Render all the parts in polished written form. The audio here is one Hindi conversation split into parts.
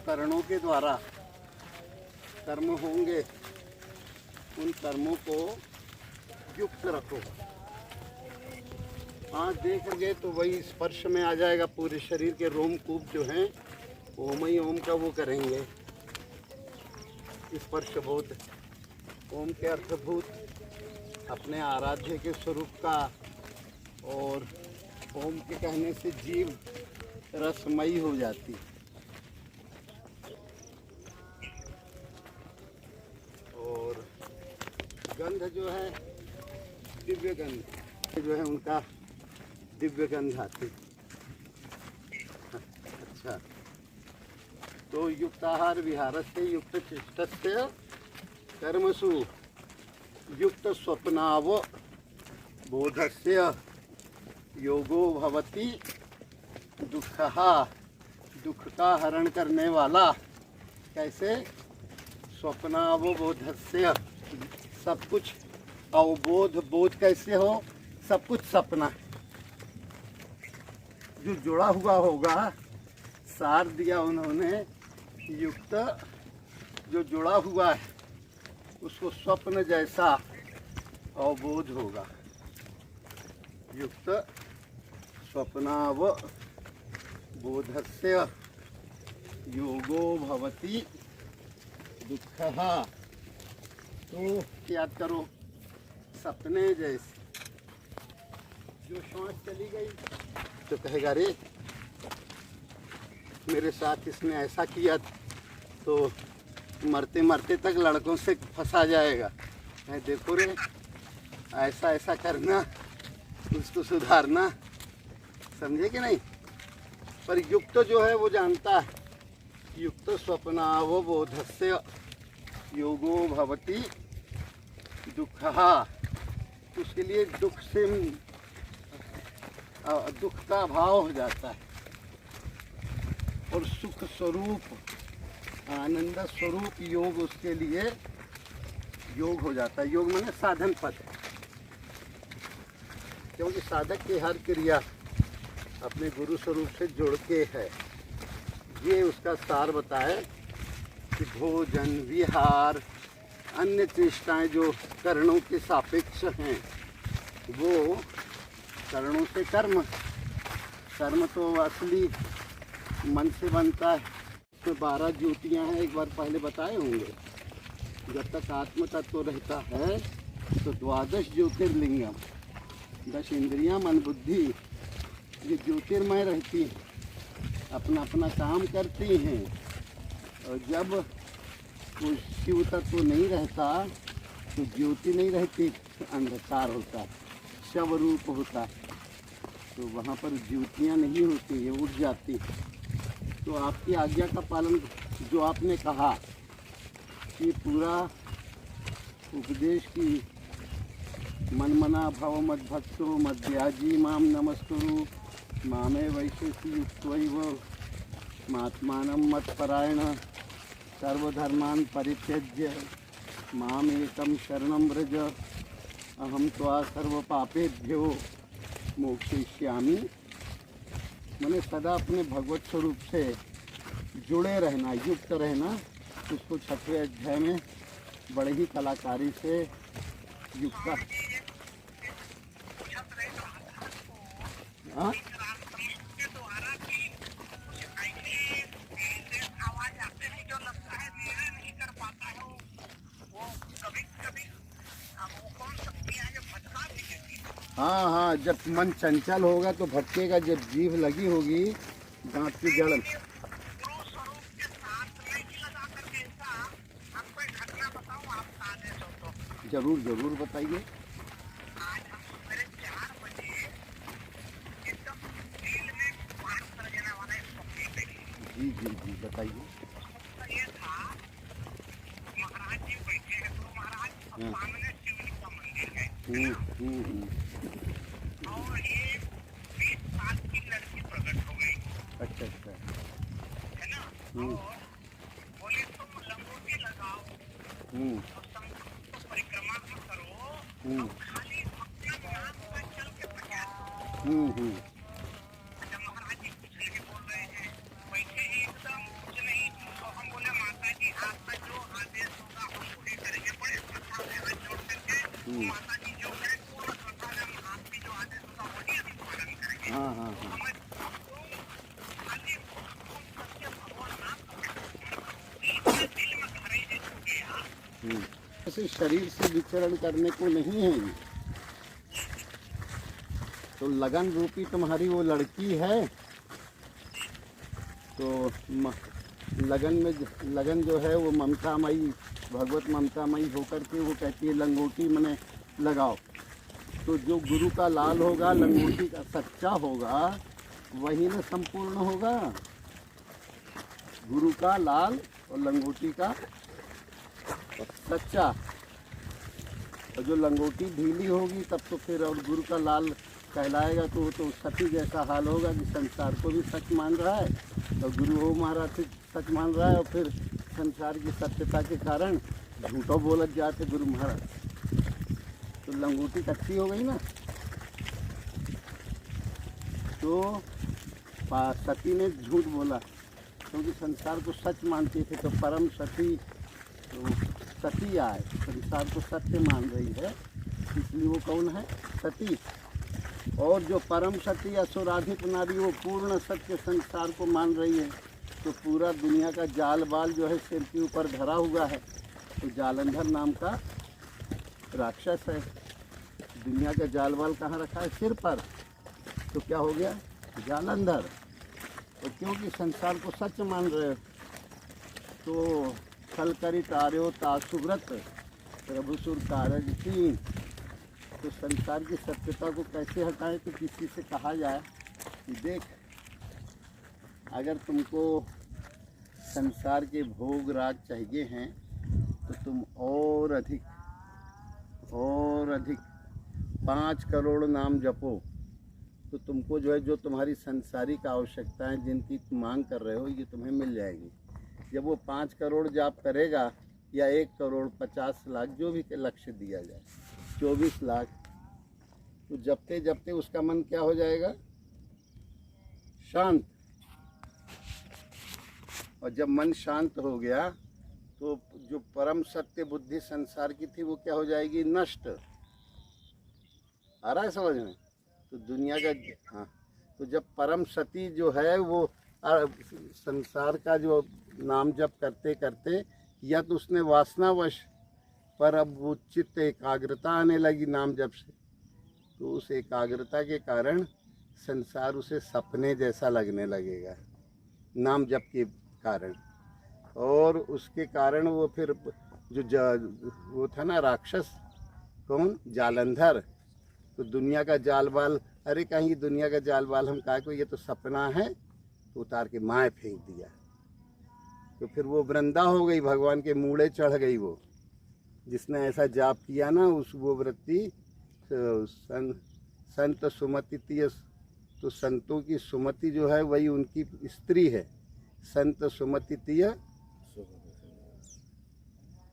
करणों के द्वारा कर्म होंगे उन कर्मों को युक्त रखो। हाँ देखोगे तो वही स्पर्श में आ जाएगा, पूरे शरीर के रोमकूप जो हैं ओम ही ओम का वो करेंगे स्पर्श बोध। ओम के अर्थभूत अपने आराध्य के स्वरूप का, और ओम के कहने से जीव रसमयी हो जाती। और गंध जो है दिव्य गंध जो है उनका दिव्य गंध आती। अच्छा, तो युक्ताहार विहारस्य युक्त चित्तस्य कर्मसु युक्त स्वप्नाव बोधस्य योगो भवति दुःखः। दुख का हरण करने वाला कैसे? स्वप्नावबोधस्य, सब कुछ अवबोध। बोध कैसे हो? सब कुछ सपना जो जुड़ा हुआ होगा। सार दिया उन्होंने, युक्त जो जुड़ा हुआ है उसको स्वप्न जैसा अवबोध होगा। युक्त स्वप्नाव बोधस्य योगो भवति दुःखः। तो याद करो, सपने जैसे। जो सांस चली गई तो कहेगा रे मेरे साथ इसने ऐसा किया, तो मरते मरते तक लड़कों से फंसा जाएगा। मैं देखो रे ऐसा ऐसा करना, उसको सुधारना, समझे कि नहीं? पर युक्त जो है वो जानता है। युक्त स्वप्नावबोधस्य योगो भवति दुःखः। उसके लिए दुख से दुख का अभाव हो जाता है, और सुख स्वरूप आनंद स्वरूप योग उसके लिए योग हो जाता है। योग माने साधन पद, क्योंकि साधक की हर क्रिया अपने गुरु स्वरूप से जुड़ के है। ये उसका सार बताए कि भोजन विहार अन्य चेष्टाएं जो करणों के सापेक्ष हैं, वो करणों से कर्म। कर्म तो असली मन से बनता है। तो 12 ज्योतियाँ हैं, एक बार पहले बताए होंगे। जब तक आत्म तत्व रहता है तो 12 ज्योतिर्लिंगम, 10 इंद्रियां मन बुद्धि ये ज्योतिर्मय रहती हैं, अपना अपना काम करती हैं। और जब कोई शिव तत्व नहीं रहता तो ज्योति नहीं रहती, अंधकार होता है, शव रूप होता है। तो वहाँ पर ज्योतियाँ नहीं होती, ये उठ जाती। तो आपकी आज्ञा का पालन, जो आपने कहा कि पूरा उपदेश की मनमना भव मद्भक्तो मध्याजी माम नमस्कुरु मामे वैशेषि युक्त्वैव महात्मानं मत्परायण सर्वधर्मान् परित्यज्य माम एकं शरणं व्रज अहम त्वा सर्वपापेभ्यो मोक्षयिष्यामि। मैंने सदा अपने भगवत स्वरूप से जुड़े रहना, युक्त रहना। उसको 6वें अध्याय में बड़े ही कलाकारी से युक्त। हाँ हाँ हाँ, जब मन चंचल होगा तो भटकेगा। जब जीभ लगी होगी दांत की जड़। जरूर जरूर बताइए। जी जी जी बताइए। और एक 20 साल की लड़की प्रकट हो गई। अच्छा अच्छा, है ना? और बोले तुम लंगोटी लगाओ और संकल्प परिक्रमा करो और खाली अपना नाम पर चल के प्रचार। अच्छा, महाराज जी कुछ नहीं बोल रहे हैं, बैठे ही एकदम कुछ नहीं, माता जी जो है पूर्ण श्रद्धा है, आपकी जो आदेश होगा वही हम पालन करेंगे। हाँ हाँ हाँ। हमें खाली सत्य भगवान नाम को दिल में घर ही हो गया। ऐसे शरीर से विचरण करने को नहीं है ये। तो लगन रूपी तुम्हारी वो लड़की है, तो लगन जो है वो ममतामयी, भगवत ममतामयी होकर के वो कहती है लंगोटी मने लगाओ। तो जो गुरु का लाल होगा, लंगोटी का सच्चा होगा, वही ना संपूर्ण होगा। गुरु का लाल और लंगोटी का सच्चा। और जो लंगोटी ढीली होगी तब तो फिर, और गुरु का लाल कहलाएगा तो वो तो सती जैसा हाल होगा कि संसार को भी सच मान रहा है और गुरु हो महाराज सच मान रहा है, और फिर संसार की सत्यता के कारण झूठो बोलत जाते गुरु महाराज। तो लंगोटी कच्ची हो गई ना। तो सती ने झूठ बोला क्योंकि संसार को सच मानती थी। तो परम सती, तो सती आए, संसार को सत्य मान रही है, इसलिए वो कौन है? सती। और जो परम सती असुराधिक नारी, वो पूर्ण सत्य संसार को मान रही है। तो पूरा दुनिया का जाल बाल जो है सिर के ऊपर धरा हुआ है। तो जालंधर नाम का राक्षस है। दुनिया का जाल बाल कहाँ रखा है? सिर पर। तो क्या हो गया? जालंधर। और क्योंकि संसार को सच मान रहे हो, तो छल करी तार्यो तासुव्रत प्रभुसुर कारज की। तो संसार की सत्यता को कैसे हटाएं? तो किसी से कहा जाए कि देख, अगर तुमको संसार के भोग राज चाहिए हैं तो तुम और अधिक 5 करोड़ नाम जपो, तो तुमको जो है, जो तुम्हारी सांसारिक आवश्यकताएं जिनकी तुम मांग कर रहे हो, ये तुम्हें मिल जाएगी। जब वो 5 करोड़ जाप करेगा, या 1 करोड़ 50 लाख, जो भी लक्ष्य दिया जाए, 24 लाख, तो जपते जपते उसका मन क्या हो जाएगा? शांत। और जब मन शांत हो गया तो जो परम सत्य बुद्धि संसार की थी वो क्या हो जाएगी? नष्ट। आ रहा है समझ में? तो दुनिया का, हाँ, तो जब परम सती जो है वो संसार का जो नाम जप करते करते, या तो उसने वासनावश, पर अब वो चित्त एकाग्रता आने लगी नाम जप से, तो उस एकाग्रता के कारण संसार उसे सपने जैसा लगने लगेगा नाम जप के कारण। और उसके कारण वो फिर वो था ना राक्षस, कौन? जालंधर। तो दुनिया का जाल बाल, अरे कहीं दुनिया का जाल बाल हम कहा को, ये तो सपना है, तो उतार के माए फेंक दिया। तो फिर वो वृंदा हो गई, भगवान के मूड़े चढ़ गई वो। जिसने ऐसा जाप किया ना, उस वो वृत्ति संत सुमति तीय। तो संतों की सुमति जो है वही उनकी स्त्री है। संत सुमति तीय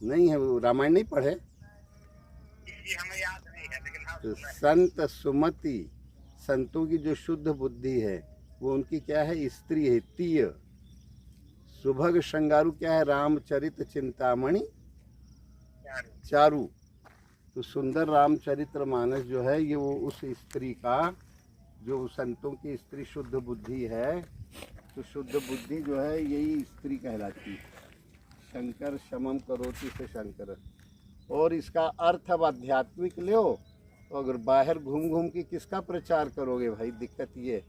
नहीं है, वो रामायण नहीं पढ़े? हमें याद नहीं है, लेकिन हाँ, तो संत सुमति, संतों की जो शुद्ध बुद्धि है वो उनकी क्या है? स्त्री है, तीय। सुभग श्रृंगारु क्या है? रामचरित चिंतामणि चारु। तो सुंदर रामचरित्र मानस जो है, ये वो उस स्त्री का, जो संतों की स्त्री शुद्ध बुद्धि है, तो शुद्ध बुद्धि जो है यही स्त्री कहलाती है। शंकर शमम करोति से शंकर। और इसका अर्थ अब आध्यात्मिक लो, तो अगर बाहर घूम घूम के किसका प्रचार करोगे भाई? दिक्कत ये,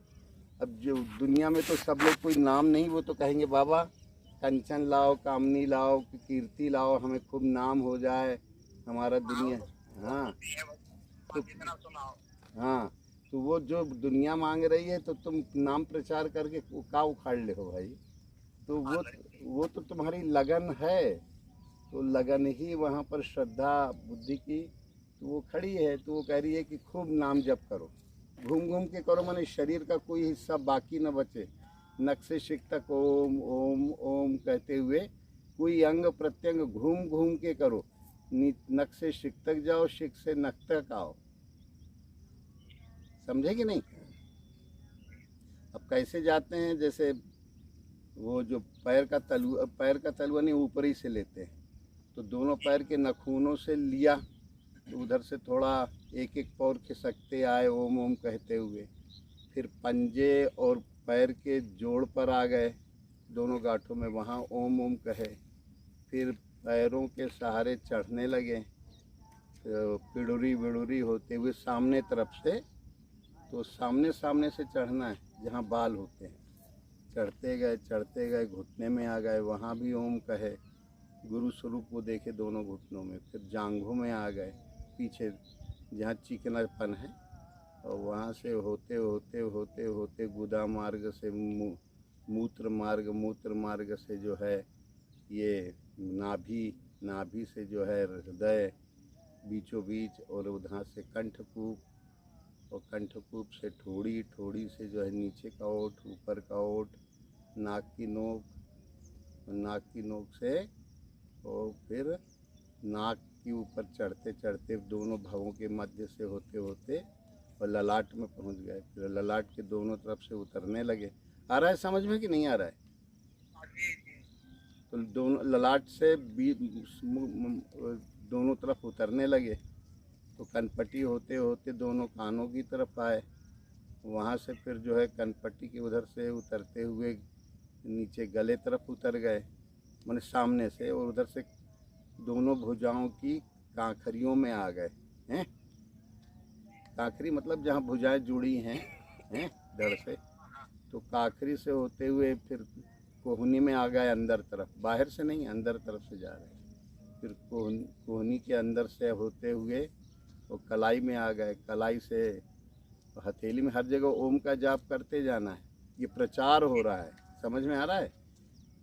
अब जो दुनिया में तो सब लोग कोई नाम नहीं, वो तो कहेंगे बाबा कंचन लाओ, कामनी लाओ, कीर्ति लाओ, हमें खूब नाम हो जाए हमारा दुनिया। हाँ तो, हाँ तो वो जो दुनिया मांग रही है, तो तुम नाम प्रचार करके का उखाड़ ले हो भाई? तो वो तो तुम्हारी लगन है। तो लगन ही वहाँ पर श्रद्धा बुद्धि की, तो वो खड़ी है। तो वो कह रही है कि खूब नाम जप करो, घूम घूम के करो, माने शरीर का कोई हिस्सा बाकी न बचे। नक से शिक तक ओम ओम ओम कहते हुए कोई अंग प्रत्यंग घूम घूम के करो। नक से शिक तक जाओ, शिक से नक तक आओ। समझे कि नहीं? अब कैसे जाते हैं? जैसे वो जो पैर का तलुआ नहीं, ऊपर ही से लेते हैं। तो दोनों पैर के नखूनों से लिया, उधर से थोड़ा एक एक पैर खिसकते आए ओम ओम कहते हुए, फिर पंजे और पैर के जोड़ पर आ गए दोनों गांठों में, वहाँ ओम ओम कहे। फिर पैरों के सहारे चढ़ने लगे, तो पिड़ुरी विड़ुरी होते हुए सामने तरफ से, तो सामने सामने से चढ़ना है जहाँ बाल होते हैं। चढ़ते गए घुटने में आ गए, वहाँ भी ओम कहे, गुरु स्वरूप को देखे दोनों घुटनों में। फिर जांघों में आ गए पीछे जहाँ चिकनापन है, और वहाँ से होते होते होते होते गुदा मार्ग से मूत्र मार्ग से जो है ये नाभि से जो है हृदय बीचों बीच, और उधर से कंठकूप, और कंठकूप से ठोड़ी से जो है नीचे का ओठ, ऊपर का ओठ, नाक की नोक से, और फिर नाक के ऊपर चढ़ते चढ़ते दोनों भवों के मध्य से होते होते और ललाट में पहुंच गए। फिर ललाट के दोनों तरफ से उतरने लगे। आ रहा है समझ में कि नहीं आ रहा है? तो दोनों ललाट से दोनों तरफ उतरने लगे, तो कनपट्टी होते होते दोनों कानों की तरफ आए। वहाँ से फिर जो है कनपट्टी के उधर से उतरते हुए नीचे गले तरफ उतर गए, माने सामने से, और उधर से दोनों भुजाओं की कांखरियों में आ गए हैं। कांखरी मतलब जहाँ भुजाएं जुड़ी हैं धड़ से, तो कांखरी से होते हुए फिर कोहनी में आ गए अंदर तरफ, बाहर से नहीं अंदर तरफ से जा रहे हैं। फिर कोहनी के अंदर से होते हुए वो कलाई में आ गए, कलाई से हथेली में, हर जगह ओम का जाप करते जाना है, ये प्रचार हो रहा है, समझ में आ रहा है?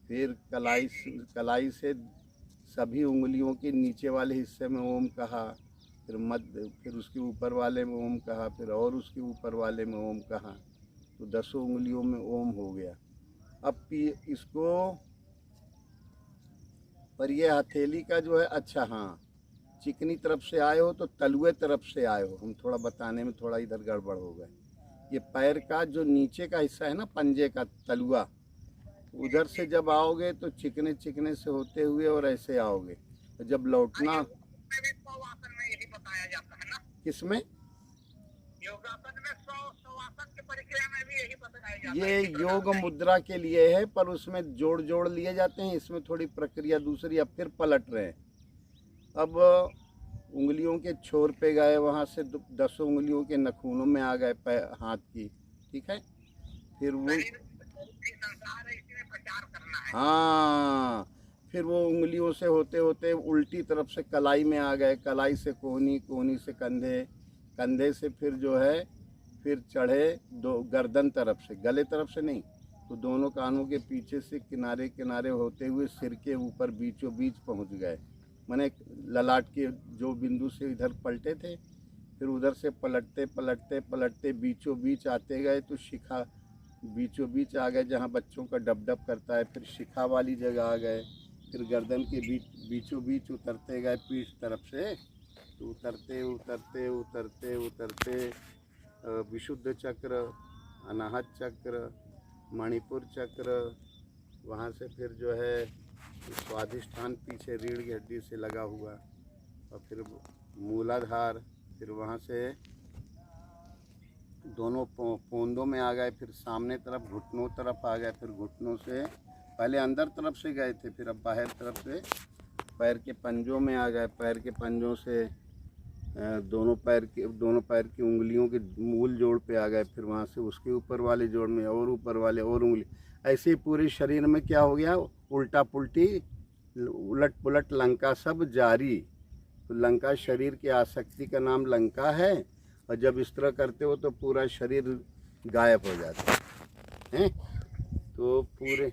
फिर कलाई से सभी उंगलियों के नीचे वाले हिस्से में ओम कहा, फिर उसके ऊपर वाले में ओम कहा, फिर और उसके ऊपर वाले में ओम कहा, तो 10 उंगलियों में ओम हो गया। अब इसको पर ये हथेली का जो है, अच्छा हाँ, चिकनी तरफ से आए हो तो तलुए तरफ से आए हो, हम थोड़ा बताने में थोड़ा इधर गड़बड़ हो गए। ये पैर का जो नीचे का हिस्सा है ना, पंजे का तलुआ, उधर से जब आओगे तो चिकने से होते हुए और ऐसे आओगे, तो जब लौटना आसन में यही बताया जाता है ना, किसमें? योगासन में 100 आसन के परिक्रिया में भी यही बताया जाता ये है। योग मुद्रा के लिए है, पर उसमें जोड़ लिए जाते हैं, इसमें थोड़ी प्रक्रिया दूसरी। अब फिर पलट रहे हैं, अब उंगलियों के छोर पे गए, वहाँ से 10 उंगलियों के नखूनों में आ गए हाथ की, ठीक है। फिर वो हाँ, फिर वो उंगलियों से होते होते उल्टी तरफ से कलाई में आ गए, कलाई से कोहनी, कोहनी से कंधे, कंधे से फिर जो है फिर चढ़े गर्दन तरफ से, गले तरफ से नहीं, तो दोनों कानों के पीछे से किनारे किनारे होते हुए सिर के ऊपर बीचों बीच पहुंच गए, माने ललाट के जो बिंदु से इधर पलटे थे, फिर उधर से पलटते बीचों बीच आते गए, तो शिखा बीचों बीच आ गए जहाँ बच्चों का डब करता है, फिर शिखा वाली जगह आ गए, फिर गर्दन के बीचों बीच उतरते गए पीठ तरफ से, तो उतरते विशुद्ध चक्र, अनाहत चक्र, मणिपुर चक्र, वहाँ से फिर जो है स्वाधिष्ठान पीछे रीढ़ की हड्डी से लगा हुआ, और फिर मूलाधार, फिर वहाँ से दोनों पोंदों में आ गए, फिर सामने तरफ घुटनों तरफ आ गए, फिर घुटनों से पहले अंदर तरफ से गए थे, फिर अब बाहर तरफ से पैर के पंजों में आ गए, पैर के पंजों से दोनों पैर की उंगलियों के मूल जोड़ पे आ गए, फिर वहाँ से उसके ऊपर वाले जोड़ में और ऊपर वाले और उंगली, ऐसे ही पूरे शरीर में क्या हो गया, उल्टा पुल्टी उलट पुलट लंका सब जारी। तो लंका शरीर की आसक्ति का नाम लंका है, और जब इस तरह करते हो तो पूरा शरीर गायब हो जाता है। तो पूरे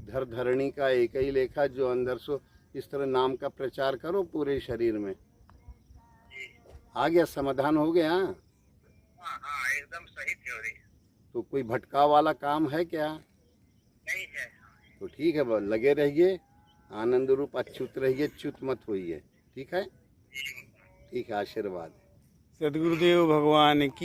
धरणी का एक ही लेखा जो अंदर सो, इस तरह नाम का प्रचार करो पूरे शरीर में। आ गया, समाधान हो गया? हाँ, एकदम सही थ्योरी। तो कोई भटकाव वाला काम है क्या? नहीं है। तो ठीक है, लगे रहिए, आनंद रूप अच्युत रहिए, च्युत मत होइए, ठीक है? ठीक है, आशीर्वाद। सद्गुरुदेव भगवान की।